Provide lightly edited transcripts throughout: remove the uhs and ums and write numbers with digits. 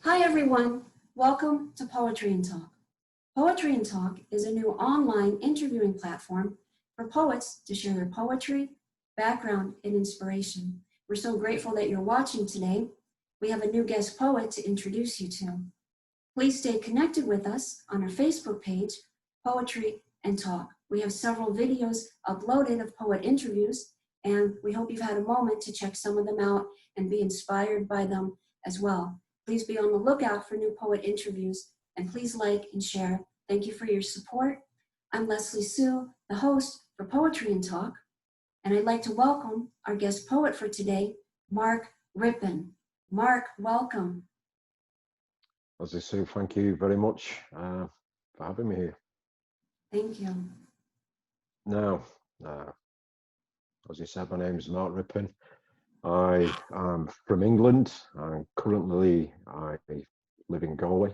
Hi everyone, welcome to Poetry and Talk. Poetry and Talk is a new online interviewing platform for poets to share their poetry, background, and inspiration. We're so grateful that you're watching today. We have a new guest poet to introduce you to. Please stay connected with us on our Facebook page, Poetry and Talk. We have several videos uploaded of poet interviews, and we hope you've had a moment to check some of them out and be inspired by them as well. Please be on the lookout for new poet interviews, and please like and share. Thank you for your support. I'm Leslie Sue, the host for Poetry and Talk, and I'd like to welcome our guest poet for today, Mark Rippon. Mark, welcome. Leslie Sue, thank you very much for having me here. Thank you. Now, as you said, my name is Mark Rippon. I am from England, and currently I live in Galway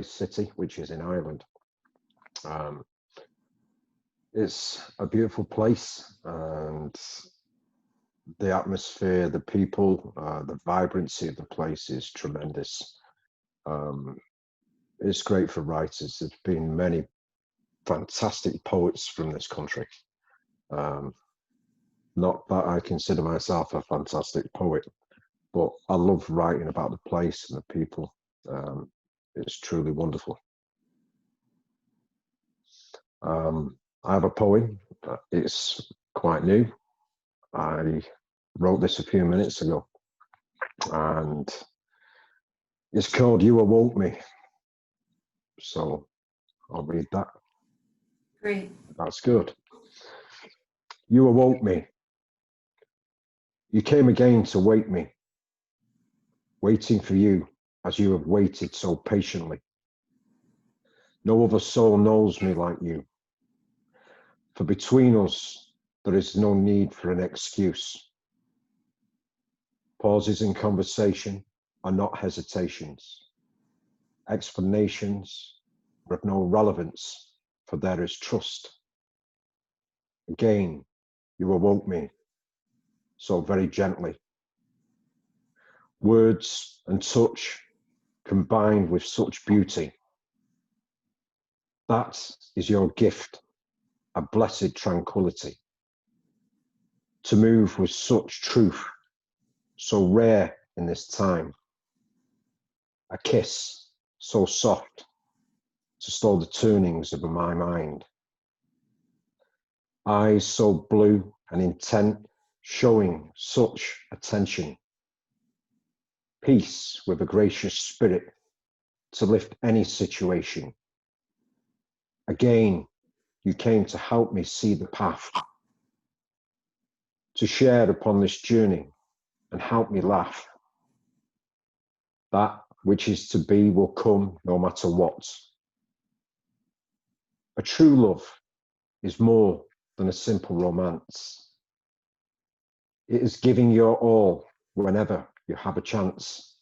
City, which is in Ireland. It's a beautiful place, and the atmosphere, the people, the vibrancy of the place is tremendous. It's great for writers. There's been many fantastic poets from this country. Not that I consider myself a fantastic poet, but I love writing about the place and the people. It's truly wonderful. I have a poem. It's quite new. I wrote this a few minutes ago, and it's called You Awoke Me. So I'll read that. Great. That's good. You awoke me. You came again to wake me, waiting for you as you have waited so patiently. No other soul knows me like you. For between us, there is no need for an excuse. Pauses in conversation are not hesitations. Explanations are of no relevance, for there is trust. Again, you awoke me, so very gently. Words and touch combined with such beauty. That is your gift, a blessed tranquility. To move with such truth, so rare in this time. A kiss so soft to slow the turnings of my mind. Eyes so blue and intent, showing such attention. Peace with a gracious spirit to lift any situation. Again, you came to help me see the path, to share upon this journey and help me laugh. That which is to be will come no matter what. A true love is more than a simple romance. It is giving your all whenever you have a chance.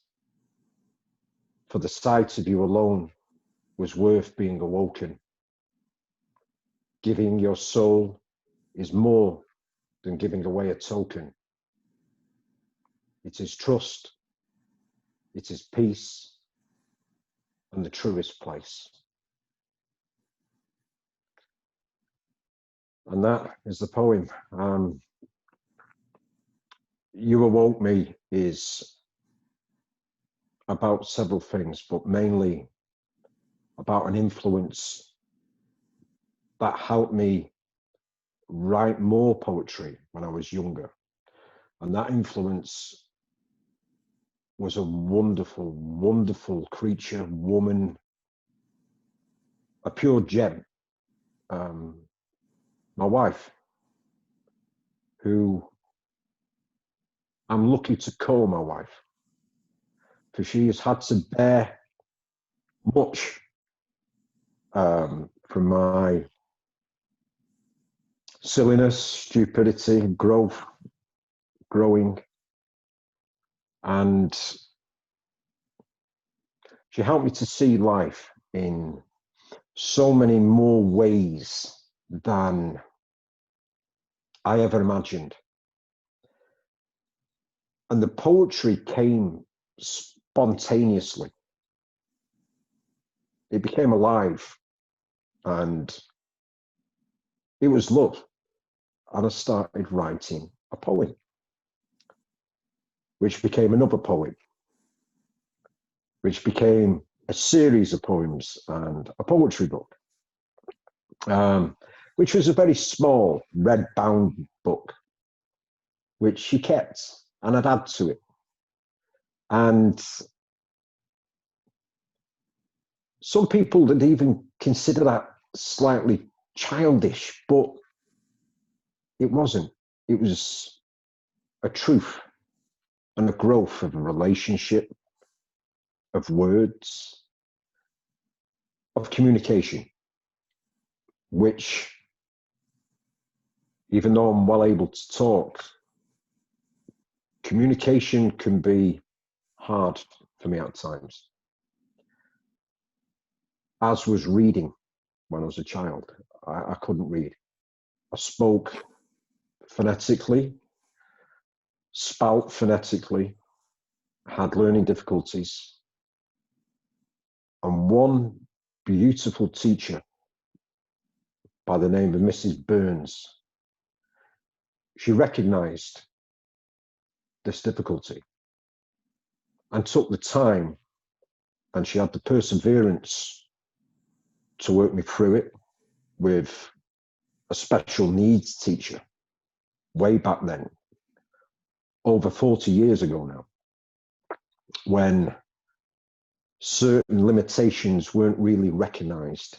For the sight of you alone was worth being awoken. Giving your soul is more than giving away a token. It is trust, it is peace, and the truest place. And that is the poem. You Awoke Me is about several things, but mainly about an influence that helped me write more poetry when I was younger. And that influence was a wonderful, wonderful creature, woman, a pure gem. My wife, who I'm lucky to call my wife, for she has had to bear much from my silliness, stupidity, growing, and she helped me to see life in so many more ways than I ever imagined. And the poetry came spontaneously. It became alive, and it was love. And I started writing a poem, which became another poem, which became a series of poems and a poetry book, which was a very small red-bound book, which she kept, and I'd add to it. And some people would even consider that slightly childish, but it wasn't. It was a truth and a growth of a relationship, of words, of communication, which, even though I'm well able to talk, communication can be hard for me at times. As was reading when I was a child. I couldn't read. I spoke phonetically, spout phonetically, had learning difficulties. And one beautiful teacher by the name of Mrs. Burns, she recognized this difficulty and took the time, and she had the perseverance to work me through it with a special needs teacher way back then, over 40 years ago now, when certain limitations weren't really recognized.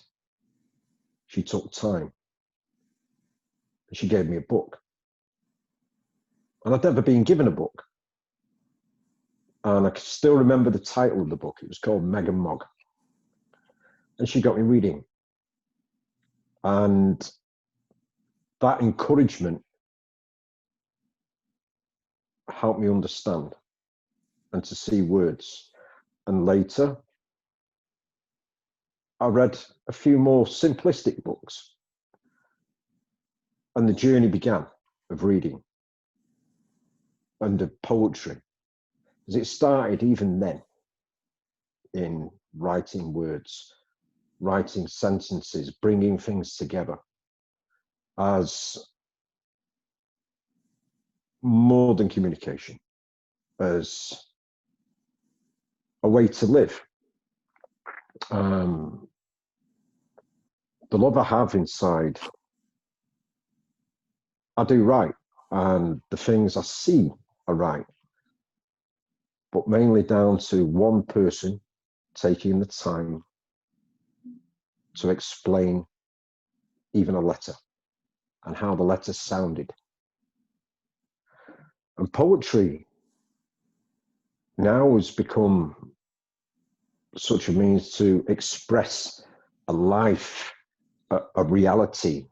She took time and she gave me a book. And I'd never been given a book. And I can still remember the title of the book. It was called Meg and Mog. And she got me reading. And that encouragement helped me understand and to see words. And later, I read a few more simplistic books. And the journey began of reading and of poetry. As it started even then in writing words, writing sentences, bringing things together as more than communication, as a way to live. The love I have inside, I do right, and the things I see are right, but mainly down to one person taking the time to explain even a letter and how the letter sounded. And poetry now has become such a means to express a life, a reality,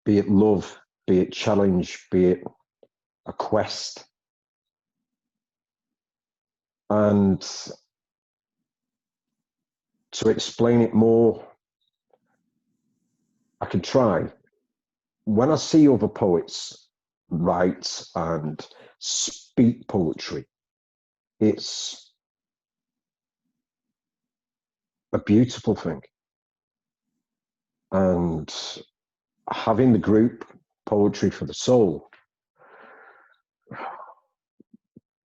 be it love, be it challenge, be it a quest. And to explain it more, I can try. When I see other poets write and speak poetry, it's a beautiful thing. And having the group Poetry for the Soul,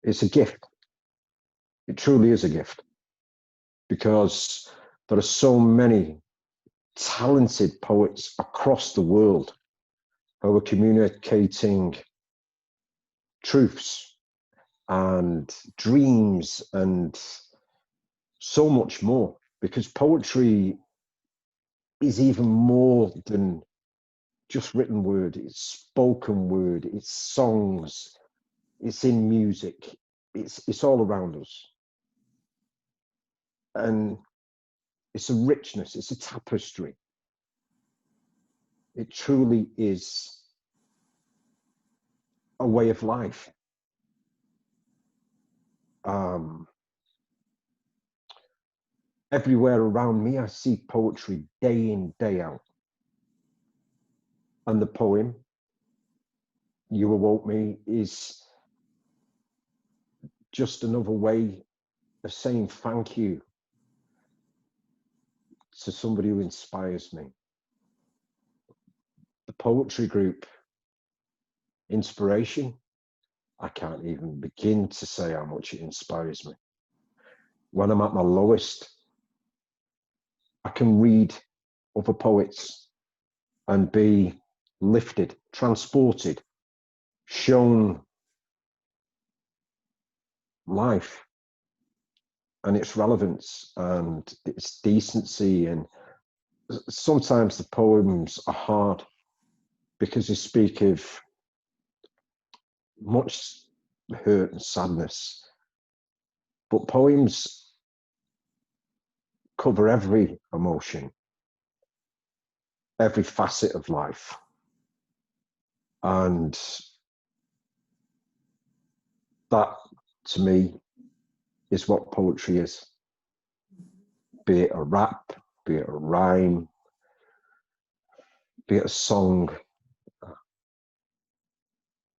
it's a gift. It truly is a gift, because there are so many talented poets across the world who are communicating truths and dreams and so much more, because poetry is even more than just written word. It's spoken word, it's songs, it's in music, it's all around us. And it's a richness, it's a tapestry. It truly is a way of life. Everywhere around me, I see poetry day in, day out. And the poem, You Awoke Me, is just another way of saying thank you to somebody who inspires me. The poetry group, inspiration, I can't even begin to say how much it inspires me. When I'm at my lowest, I can read other poets and be lifted, transported, shown life and its relevance and its decency. And sometimes the poems are hard because they speak of much hurt and sadness. But poems cover every emotion, every facet of life. And that, to me, is what poetry is. Be it a rap, be it a rhyme, be it a song,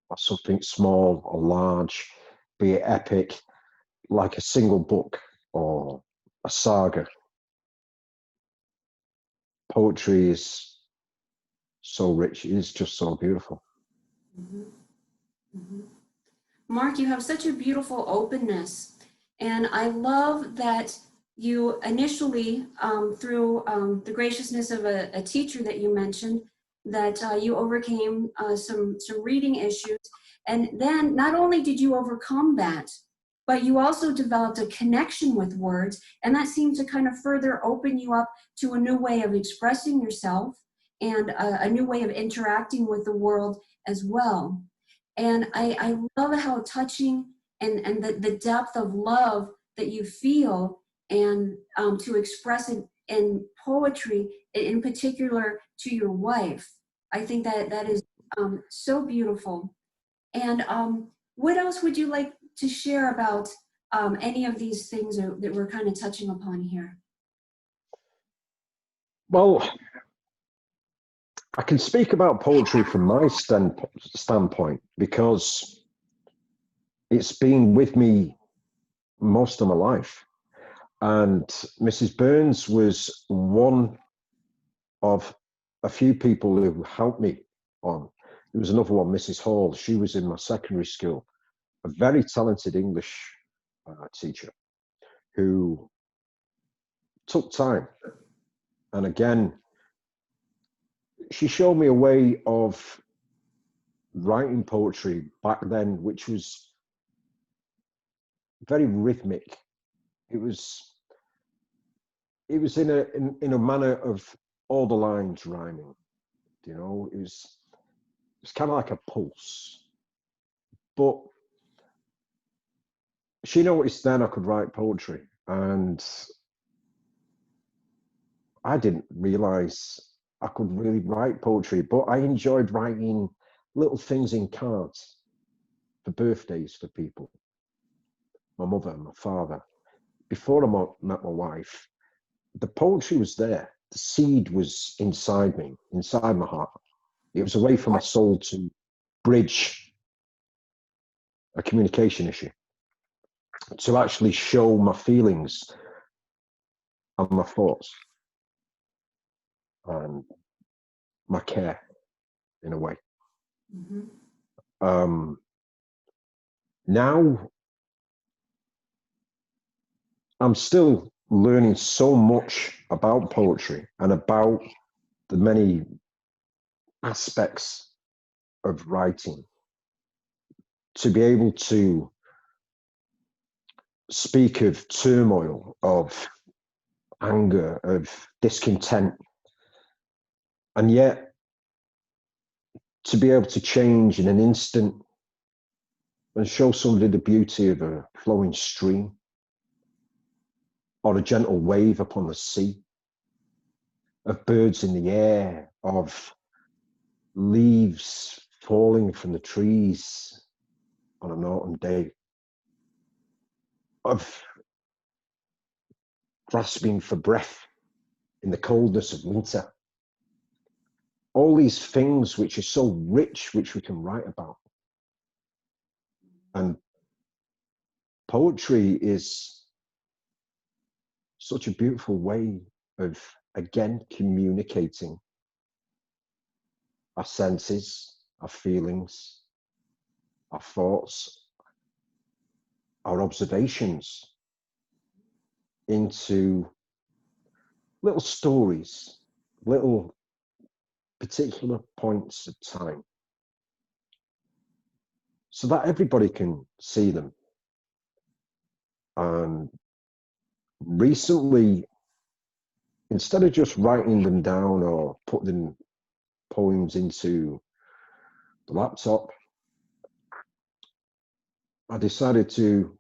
or something small or large, be it epic, like a single book or a saga. Poetry is so rich, it is just so beautiful. Mm-hmm. Mm-hmm. Mark, you have such a beautiful openness. And I love that you initially, through the graciousness of a teacher that you mentioned, that you overcame some reading issues. And then not only did you overcome that, but you also developed a connection with words. And that seemed to kind of further open you up to a new way of expressing yourself and a new way of interacting with the world as well. And I love how touching and the depth of love that you feel, and to express it in poetry, in particular to your wife. I think that is so beautiful. And what else would you like to share about any of these things that we're kind of touching upon here? Well, I can speak about poetry from my standpoint because it's been with me most of my life. And Mrs. Burns was one of a few people who helped me on. There was another one, Mrs. Hall. She was in my secondary school, a very talented English teacher who took time. And again, she showed me a way of writing poetry back then, which was very rhythmic. It was in a manner of all the lines rhyming. You know, it's kind of like a pulse. But she noticed then I could write poetry, and I didn't realize I could really write poetry, but I enjoyed writing little things in cards for birthdays for people, my mother and my father. Before I met my wife, the poetry was there. The seed was inside me, inside my heart. It was a way for my soul to bridge a communication issue, to actually show my feelings and my thoughts and my care in a way. Mm-hmm. Now I'm still learning so much about poetry and about the many aspects of writing to be able to speak of turmoil, of anger, of discontent, and yet to be able to change in an instant and show somebody the beauty of a flowing stream or a gentle wave upon the sea, of birds in the air, of leaves falling from the trees on an autumn day, of grasping for breath in the coldness of winter. All these things which are so rich, which we can write about. And poetry is such a beautiful way of, again, communicating our senses, our feelings, our thoughts, our observations into little stories, little particular points of time, so that everybody can see them. And recently, instead of just writing them down or putting poems into the laptop, I decided to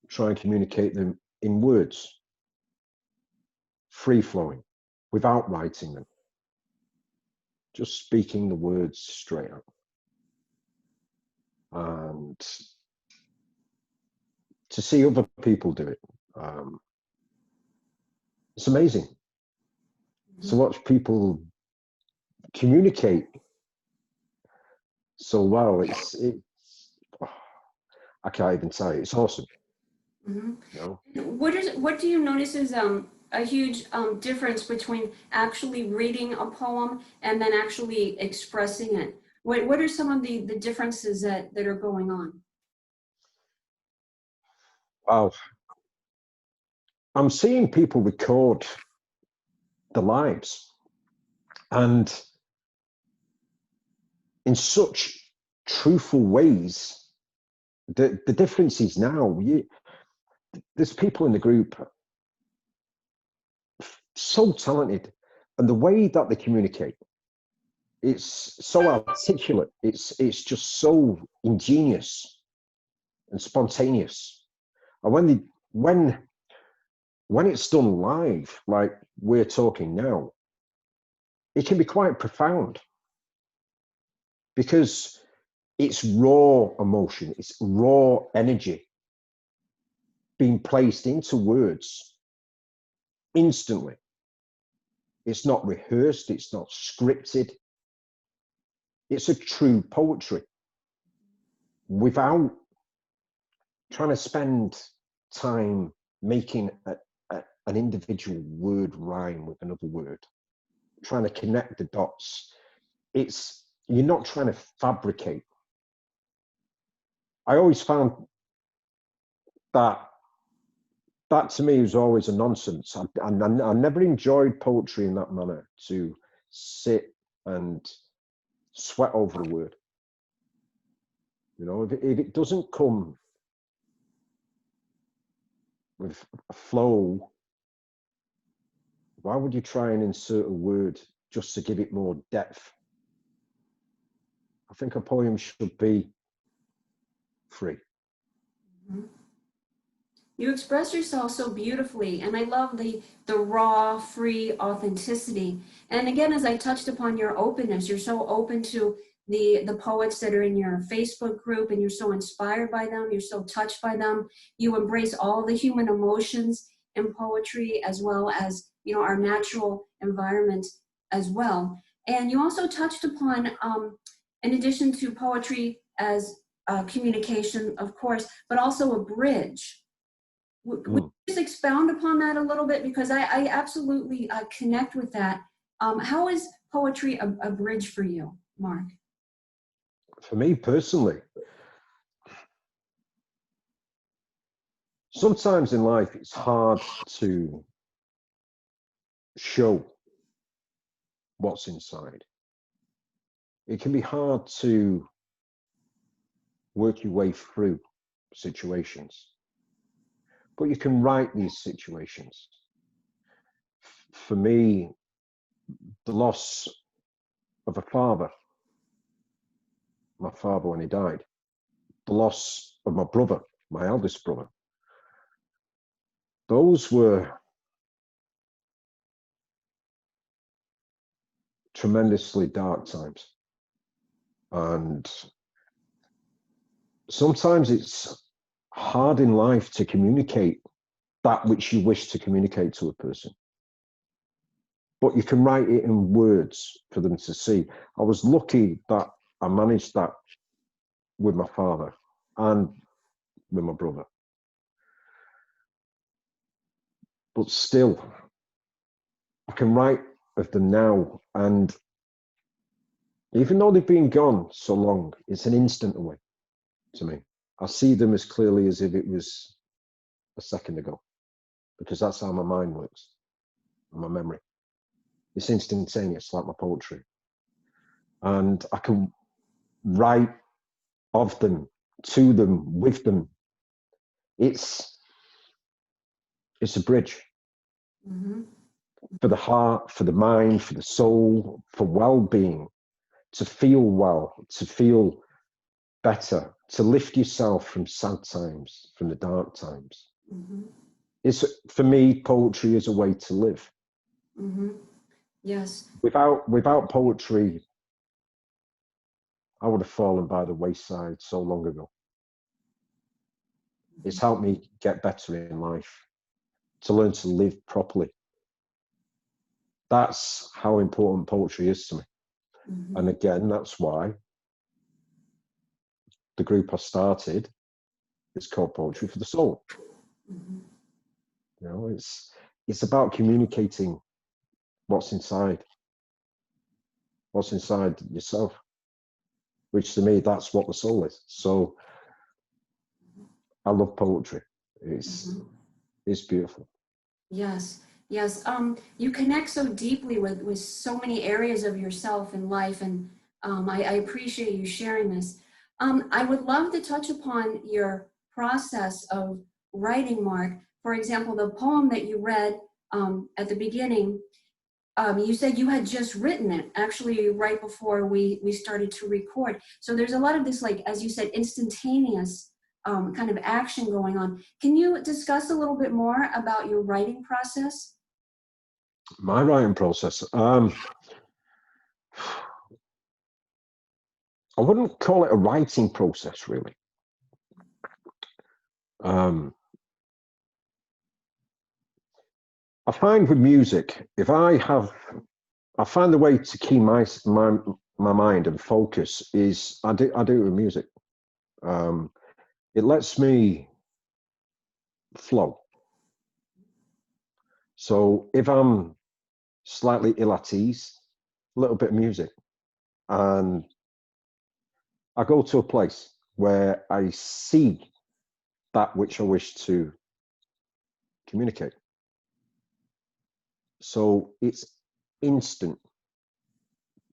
try and communicate them in words, free flowing, without writing them, just speaking the words straight out. And to see other people do it, it's amazing to watch people communicate so well. It's I can't even tell you. It's awesome. Mm-hmm. You know? What do you notice is a huge difference between actually reading a poem and then actually expressing it? What are some of the differences that are going on? Wow. I'm seeing people record their lives, and in such truthful ways. The difference is now, there's people in the group so talented, and the way that they communicate, it's so articulate. It's just so ingenious and spontaneous. And when it's done live, like we're talking now, it can be quite profound, because it's raw emotion, it's raw energy being placed into words instantly. It's not rehearsed, it's not scripted. It's a true poetry without trying to spend time making an individual word rhyme with another word, trying to connect the dots. You're not trying to fabricate. I always found that to me was always a nonsense. I never enjoyed poetry in that manner, to sit and sweat over the word. You know, if it doesn't come with a flow, why would you try and insert a word just to give it more depth? I think a poem should be free. Mm-hmm. You express yourself so beautifully, and I love the raw, free authenticity. And again, as I touched upon your openness, you're so open to the poets that are in your Facebook group, and you're so inspired by them, you're so touched by them. You embrace all the human emotions in poetry, as well as, you know, our natural environment as well. And you also touched upon, in addition to poetry as communication, of course, but also a bridge. Would you just expound upon that a little bit? Because I absolutely connect with that. How is poetry a bridge for you, Mark? For me personally, sometimes in life it's hard to show what's inside. It can be hard to work your way through situations, but you can write these situations. For me, the loss of a father, my father when he died, the loss of my brother, my eldest brother, those were tremendously dark times. And sometimes it's hard in life to communicate that which you wish to communicate to a person, but you can write it in words for them to see. I was lucky that I managed that with my father and with my brother. but still, I can write of them now. And even though they've been gone so long, it's an instant away to me. I see them as clearly as if it was a second ago, because that's how my mind works, and my memory. It's instantaneous, like my poetry. And I can write of them, to them, with them. It's a bridge for the heart, for the mind, for the soul, for well-being, to feel well, to feel better, to lift yourself from sad times, from the dark times. It's, for me, poetry is a way to live. Yes. Without poetry, I would have fallen by the wayside so long ago. It's helped me get better in life, to learn to live properly. That's how important poetry is to me. And again, that's why the group I started is called Poetry for the Soul. You know, it's about communicating what's inside yourself, which to me, that's what the soul is. So I love poetry. It's beautiful. Yes, yes. You connect so deeply with so many areas of yourself and life, and I appreciate you sharing this. I would love to touch upon your process of writing, Mark. For example, the poem that you read at the beginning, you said you had just written it, actually, right before we started to record. So there's a lot of this, like, as you said, instantaneous kind of action going on. Can you discuss a little bit more about your writing process? My writing process, I wouldn't call it a writing process, really. I find with music, if I find the way to keep my mind and focus is I do it with music. It lets me flow. So if I'm slightly ill at ease, a little bit of music, and I go to a place where I see that which I wish to communicate. So it's instant.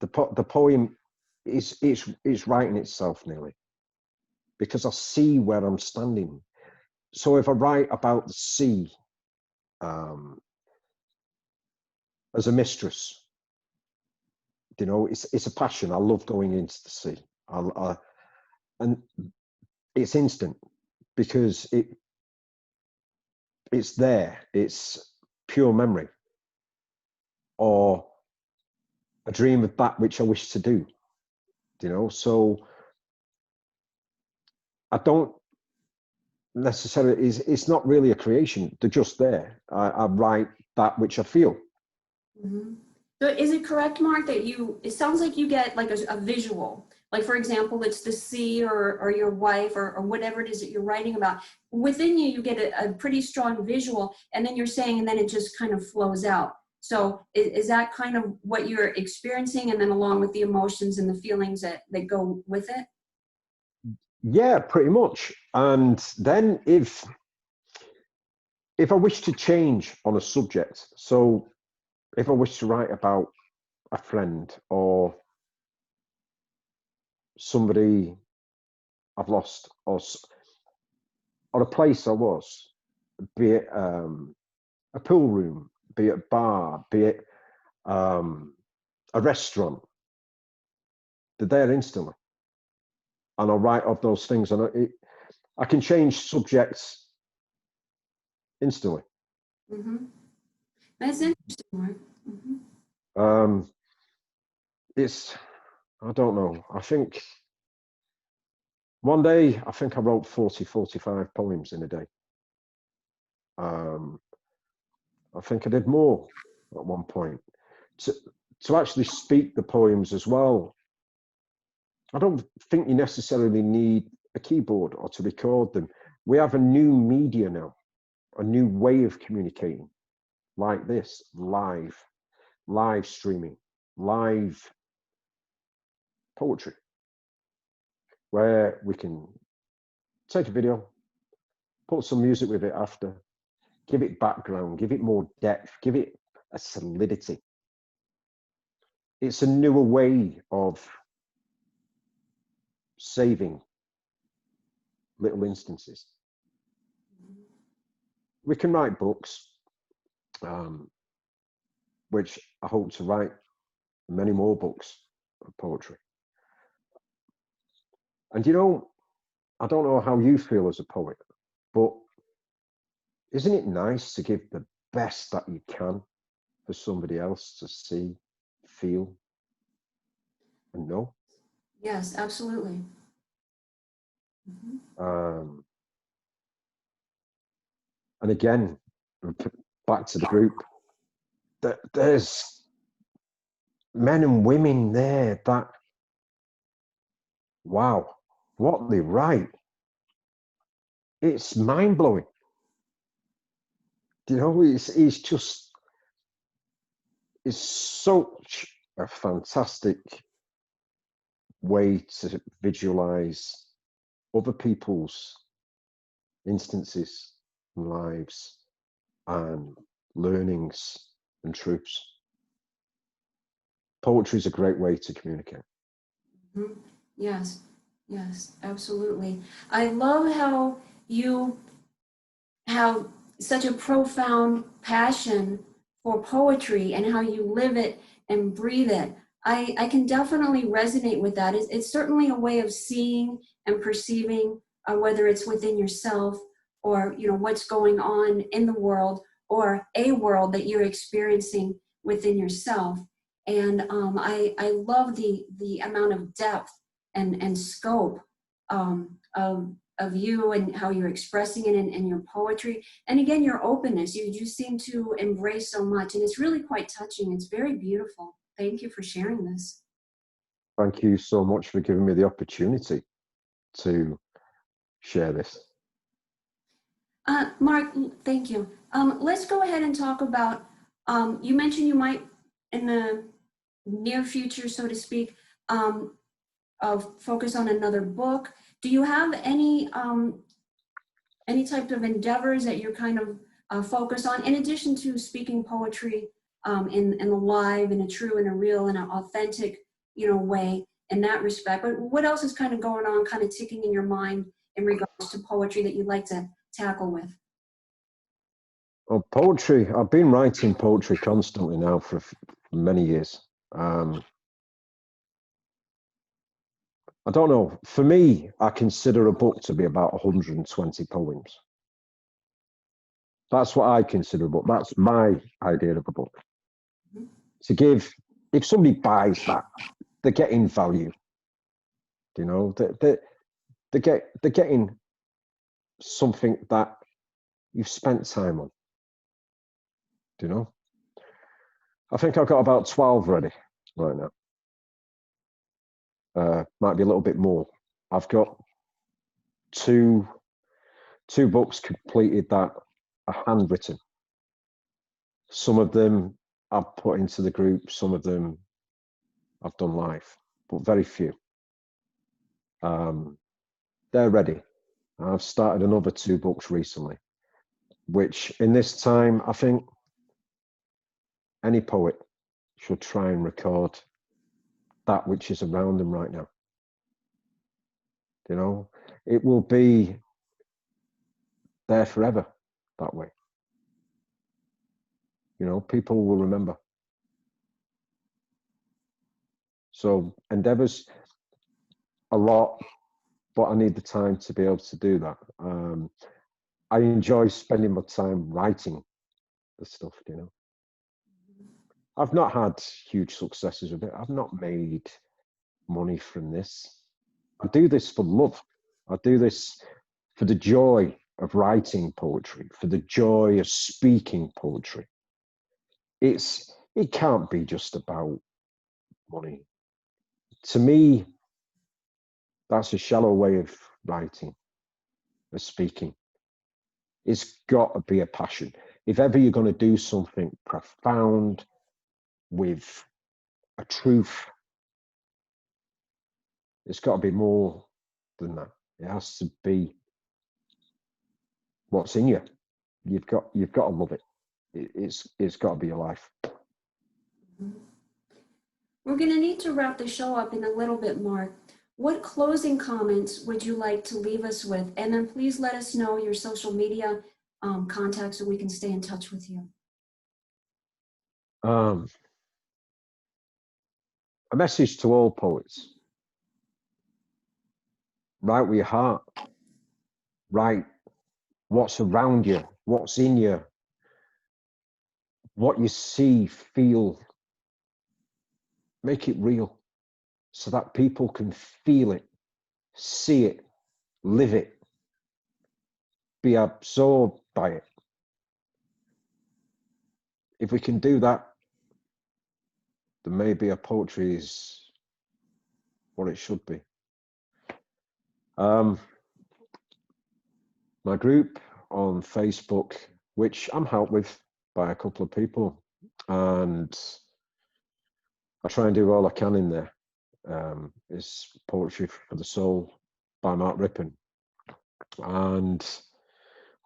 The poem is writing itself nearly, because I see where I'm standing. So if I write about the sea as a mistress, you know, it's a passion. I love going into the sea. And it's instant, because it's there. It's pure memory, or a dream of that which I wish to do. You know, so I don't necessarily, it's not really a creation. They're just there. I write that which I feel. So is it correct, Mark, that it sounds like you get like a visual, like, for example, it's the sea or your wife or whatever it is that you're writing about. Within you, you get a pretty strong visual, and then you're saying, and then it just kind of flows out. So is that kind of what you're experiencing, and then along with the emotions and the feelings that go with it? Yeah, pretty much. And then if I wish to change on a subject, so if I wish to write about a friend or somebody I've lost, or a place I was, be it a pool room, be it a bar, be it a restaurant, they're there instantly. And I'll write of those things, and I can change subjects instantly. That's interesting, Mark. It's, I don't know. I think one day, I think I wrote 40, 45 poems in a day. I think I did more at one point. To actually speak the poems as well, I don't think you necessarily need a keyboard or to record them. We have a new media now, a new way of communicating. like this, live streaming, live poetry, where we can take a video, put some music with it after, give it background, give it more depth, give it a solidity. It's a newer way of saving little instances. We can write books, which I hope to write many more books of poetry. And you know, I don't know how you feel as a poet, but isn't it nice to give the best that you can for somebody else to see, feel, and know? Yes, absolutely. And again, back to the group, there's men and women there that, wow, what they write, it's mind-blowing. You know, it's just, it's such a fantastic way to visualize other people's instances and lives and learnings and truths. Poetry is a great way to communicate. Mm-hmm. Yes, yes, absolutely. I love how you have such a profound passion for poetry and how you live it and breathe it. I can definitely resonate with that. It's certainly a way of seeing and perceiving, whether it's within yourself or what's going on in the world or a world that you're experiencing within yourself. And I love the amount of depth and scope of you and how you're expressing it in your poetry. And again, your openness, you seem to embrace so much, and it's really quite touching. It's very beautiful. Thank you for sharing this. Thank you so much for giving me the opportunity to share this. Mark, thank you. Let's go ahead and talk about, you mentioned you might, in the near future, so to speak, focus on another book. Do you have any type of endeavors that you're kind of focused on, in addition to speaking poetry in the live, in a true and a real and an authentic, way in that respect? But what else is kind of going on, kind of ticking in your mind in regards to poetry that you'd like to tackle with? Well, poetry, I've been writing poetry constantly now for many years. I don't know. For me, I consider a book to be about 120 poems. That's what I consider a book. That's my idea of a book. To give, if somebody buys that, they're getting value. You know, they're getting something that you've spent time on. You know, I think I've got about 12 ready right now. Might be a little bit more. I've got two books completed that are handwritten. Some of them I've put into the group, some of them I've done live, but very few. They're ready. I've started another 2 books recently, which in this time, I think any poet should try and record that which is around them right now. You know, it will be there forever that way. You know, people will remember. So endeavors a lot, but I need the time to be able to do that. I enjoy spending my time writing the stuff, you know. I've not had huge successes with it. I've not made money from this. I do this for love. I do this for the joy of writing poetry, for the joy of speaking poetry. It can't be just about money. To me, that's a shallow way of writing, of speaking. It's got to be a passion. if ever you're going to do something profound with a truth, it's got to be more than that. It has to be what's in you. You've got to love it. It's got to be your life. We're going to need to wrap the show up in a little bit, Mark. What closing comments would you like to leave us with? And then please let us know your social media contacts so we can stay in touch with you. A message to all poets. Write with your heart. Write what's around you, what's in you, what you see, feel. Make it real so that people can feel it, see it, live it, be absorbed by it. If we can do that, then maybe our poetry is what it should be. My group on Facebook, which I'm helped with by a couple of people, and I try and do all I can in there, is Poetry for the Soul by Mark Rippon. And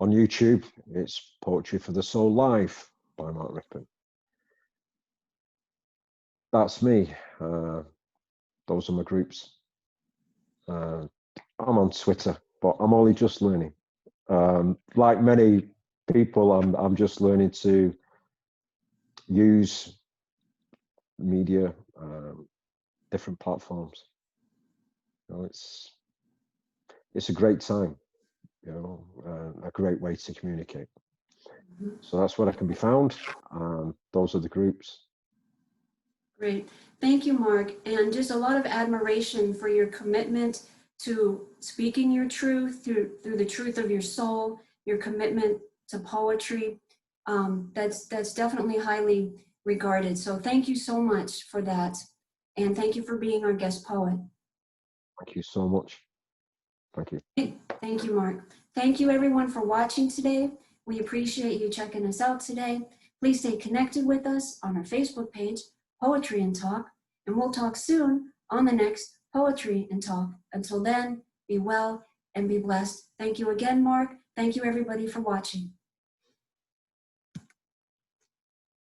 on YouTube, it's Poetry for the Soul Live by Mark Rippon. That's me. Those are my groups. I'm on Twitter, but I'm only just learning. Like many people, I'm just learning to use media, different platforms. You know, it's a great time. You know, a great way to communicate. So that's where I can be found. Those are the groups. Great. Thank you, Mark. And just a lot of admiration for your commitment to speaking your truth through the truth of your soul, your commitment to poetry. That's definitely highly regarded. So thank you so much for that. And thank you for being our guest poet. Thank you so much. Thank you. Thank you, Mark. Thank you, everyone, for watching today. We appreciate you checking us out today. Please stay connected with us on our Facebook page, Poetry and Talk, and we'll talk soon on the next Poetry and Talk. Until then, be well and be blessed. Thank you again, Mark. Thank you, everybody, for watching.